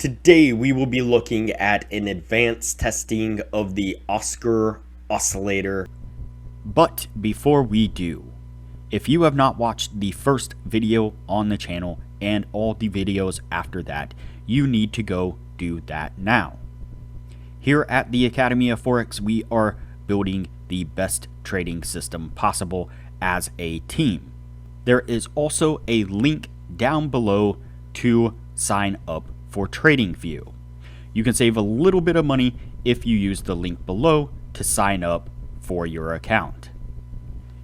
Today we will be looking at an advanced testing of the Oscillator. But before we do, if you have not watched the first video on the channel and all the videos after that, you need to go do that now. Here at the Academy of Forex, we are building the best trading system possible as a team. There is also a link down below to sign up for TradingView. You can save a little bit of money if you use the link below to sign up for your account.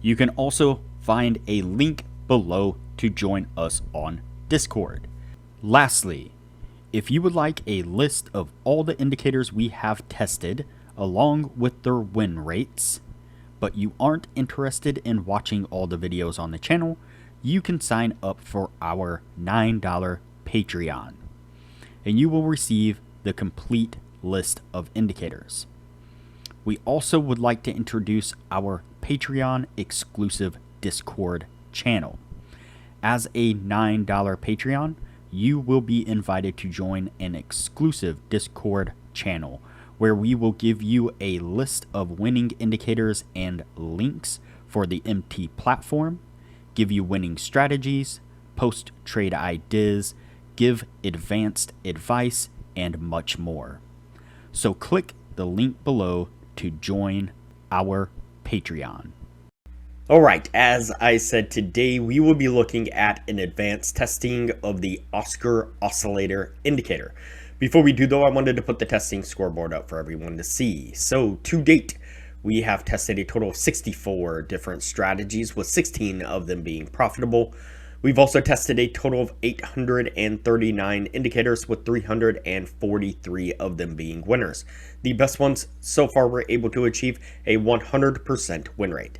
You can also find a link below to join us on Discord. Lastly, if you would like a list of all the indicators we have tested along with their win rates, but you aren't interested in watching all the videos on the channel, you can sign up for our $9 Patreon, and you will receive the complete list of indicators. We also would like to introduce our Patreon exclusive Discord channel. As a $9 Patreon, you will be invited to join an exclusive Discord channel where we will give you a list of winning indicators and links for the MT platform, give you winning strategies, post trade ideas, give advanced advice, and much more. So click the link below to join our Patreon. Alright, as I said, today we will be looking at an advanced testing of the Oscillator indicator. Before we do though, I wanted to put the testing scoreboard up for everyone to see. So to date, we have tested a total of 64 different strategies, with 16 of them being profitable. We've also tested a total of 839 indicators, with 343 of them being winners. The best ones so far were able to achieve a 100% win rate.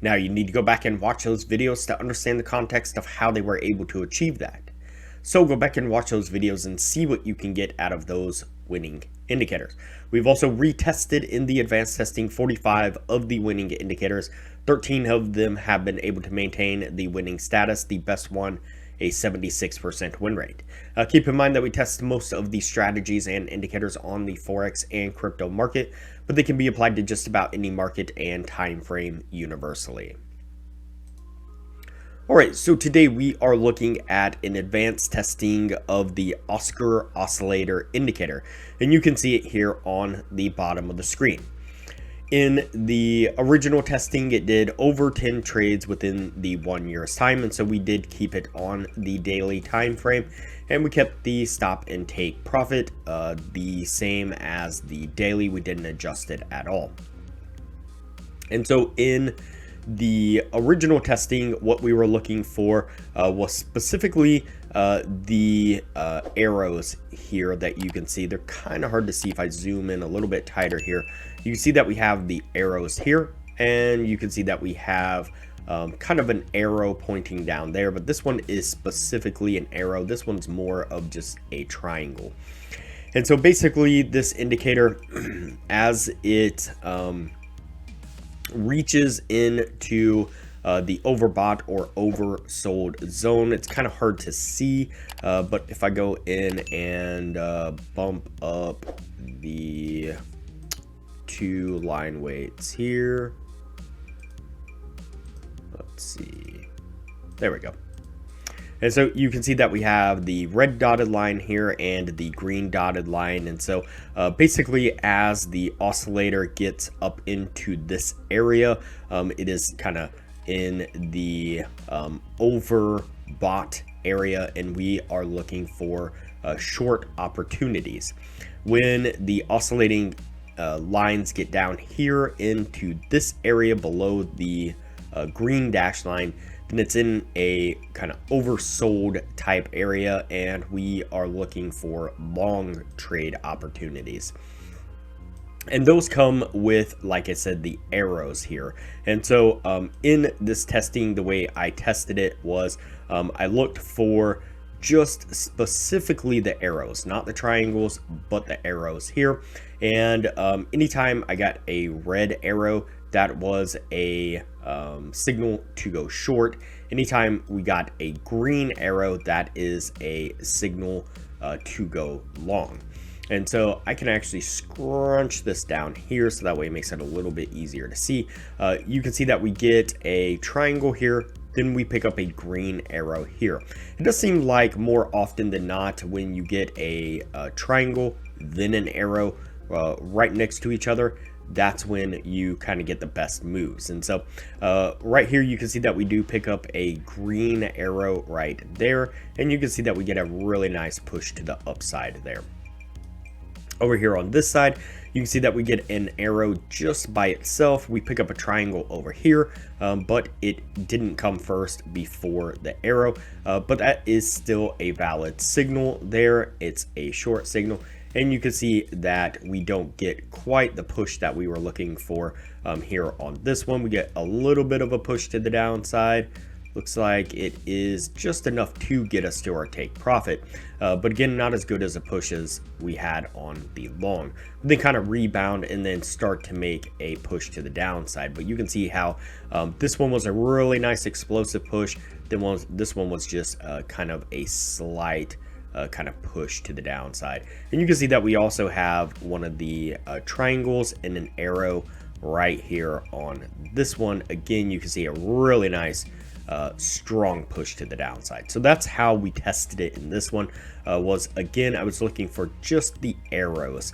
Now you need to go back and watch those videos to understand the context of how they were able to achieve that. So go back and watch those videos and see what you can get out of those winning indicators. We've also retested in the advanced testing 45 of the winning indicators. 13 of them have been able to maintain the winning status, the best one a 76% win rate. Keep in mind that we test most of the strategies and indicators on the Forex and crypto market, but they can be applied to just about any market and time frame universally. Alright, so today we are looking at an advanced testing of the Oscillator indicator, and you can see it here on the bottom of the screen. In the original testing, it did over 10 trades within the 1 year's time, and so we did keep it on the daily time frame, and we kept the stop and take profit the same as the daily. We didn't adjust it at all. And so in the original testing, what we were looking for was specifically the arrows here that you can see. They're kind of hard to see if I zoom in a little bit tighter here. You can see that we have the arrows here, and you can see that we have kind of an arrow pointing down there, but this one is specifically an arrow. This one's more of just a triangle. And so basically this indicator, as it reaches into the overbought or oversold zone, it's kind of hard to see, but if I go in and bump up the 2 line weights here, let's see, there we go. And so you can see that we have the red dotted line here and the green dotted line. And so basically, as the oscillator gets up into this area, it is kind of in the overbought area, and we are looking for short opportunities. When the oscillating lines get down here into this area below the green dash line, then it's in a kind of oversold type area, and we are looking for long trade opportunities. And those come with, like I said, the arrows here. And so in this testing, the way I tested it was I looked for just specifically the arrows, not the triangles, but the arrows here. And anytime I got a red arrow, that was a signal to go short. Anytime we got a green arrow, that is a signal to go long. And so I can actually scrunch this down here so that way it makes it a little bit easier to see. You can see that we get a triangle here, then we pick up a green arrow here. It does seem like more often than not when you get a triangle, then an arrow right next to each other, that's when you kind of get the best moves. And so right here you can see that we do pick up a green arrow right there, and you can see that we get a really nice push to the upside there. Over here on this side, you can see that we get an arrow just by itself. We pick up a triangle over here, but it didn't come first before the arrow, but that is still a valid signal there. It's a short signal, and you can see that we don't get quite the push that we were looking for here on this one. We get a little bit of a push to the downside. Looks like it is just enough to get us to our take profit, but again, not as good as the pushes we had on the long. They kind of rebound and then start to make a push to the downside, but you can see how this one was a really nice explosive push. This one was just kind of a slight kind of push to the downside. And you can see that we also have one of the triangles and an arrow right here on this one. Again, you can see a really nice strong push to the downside. So that's how we tested it in this one. Was again, I was looking for just the arrows.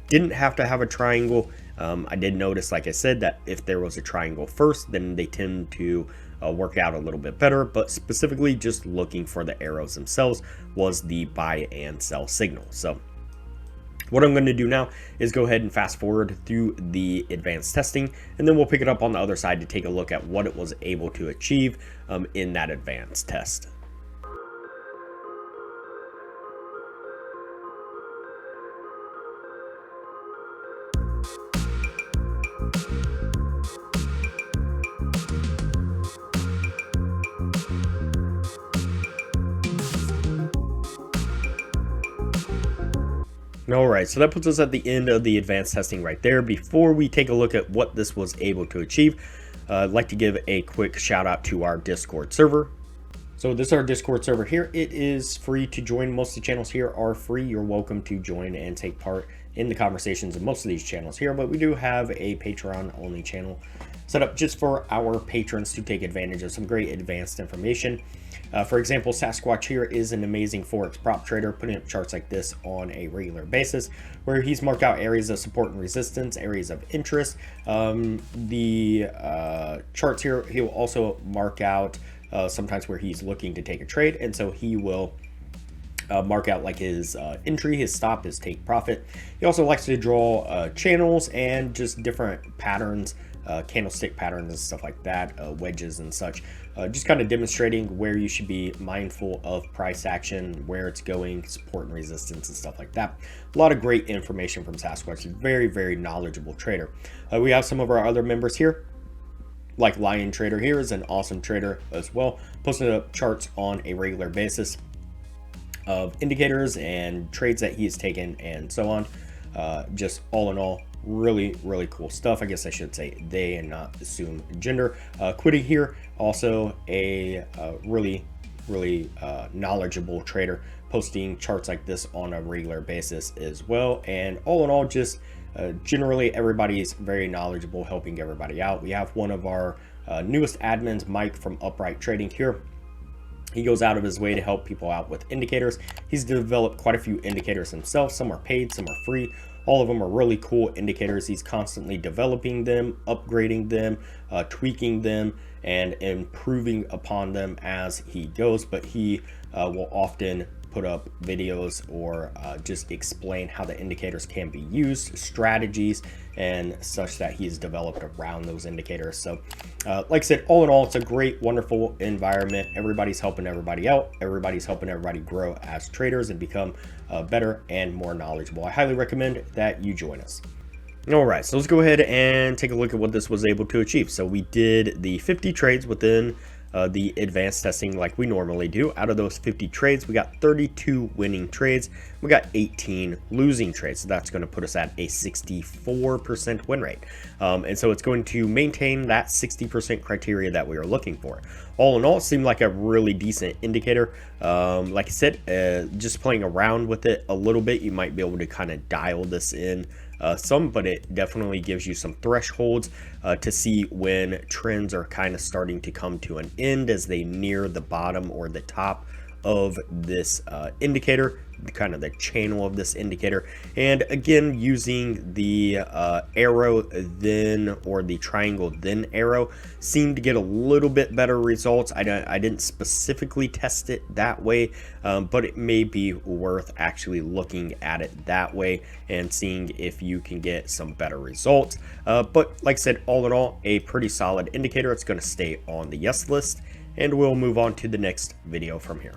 Didn't have to have a triangle. I did notice, like I said, that if there was a triangle first, then they tend to work out a little bit better, but specifically just looking for the arrows themselves was the buy and sell signal. So what I'm going to do now is go ahead and fast forward through the advanced testing, and then we'll pick it up on the other side to take a look at what it was able to achieve in that advanced test. Alright, so that puts us at the end of the advanced testing right there. Before we take a look at what this was able to achieve, I'd like to give a quick shout out to our Discord server. So this is our Discord server here. It is free to join. Most of the channels here are free. You're welcome to join and take part in the conversations of most of these channels here, but we do have a Patreon only channel set up just for our patrons to take advantage of some great advanced information. For example, Sasquatch here is an amazing Forex prop trader, putting up charts like this on a regular basis, where he's marked out areas of support and resistance, areas of interest. The charts here, he'll also mark out sometimes where he's looking to take a trade, and so he will mark out like his entry, his stop, his take profit. He also likes to draw channels and just different patterns, candlestick patterns and stuff like that, wedges and such, just kind of demonstrating where you should be mindful of price action, where it's going, support and resistance and stuff like that. A lot of great information from Sasquatch. Very, very knowledgeable trader. We have some of our other members here, like Lion Trader here is an awesome trader as well, posting up charts on a regular basis of indicators and trades that he has taken and so on. Just all in all, really, really cool stuff. I guess I should say they and not assume gender. Quitting here, also a really knowledgeable trader, posting charts like this on a regular basis as well. And all in all, just generally everybody's very knowledgeable, helping everybody out. We have one of our newest admins, Mike from Upright Trading here. He goes out of his way to help people out with indicators. He's developed quite a few indicators himself. Some are paid, some are free. All of them are really cool indicators. He's constantly developing them, upgrading them, tweaking them, and improving upon them as he goes. But he will often put up videos or just explain how the indicators can be used, strategies and such that he's developed around those indicators. So like I said, all in all, it's a great, wonderful environment. Everybody's helping everybody out. Everybody's helping everybody grow as traders and become better and more knowledgeable. I highly recommend that you join us. All right, so let's go ahead and take a look at what this was able to achieve. So we did the 50 trades within the advanced testing like we normally do. Out of those 50 trades, we got 32 winning trades. We got 18 losing trades. So that's going to put us at a 64% win rate. And so it's going to maintain that 60% criteria that we are looking for. All in all, it seemed like a really decent indicator. Like I said, just playing around with it a little bit, you might be able to kind of dial this in some, but it definitely gives you some thresholds to see when trends are kind of starting to come to an end as they near the bottom or the top of this indicator, kind of the channel of this indicator. And again, using the arrow then, or the triangle then arrow, seemed to get a little bit better results. I didn't specifically test it that way, but it may be worth actually looking at it that way and seeing if you can get some better results. But like I said, all in all, a pretty solid indicator. It's going to stay on the yes list, and we'll move on to the next video from here.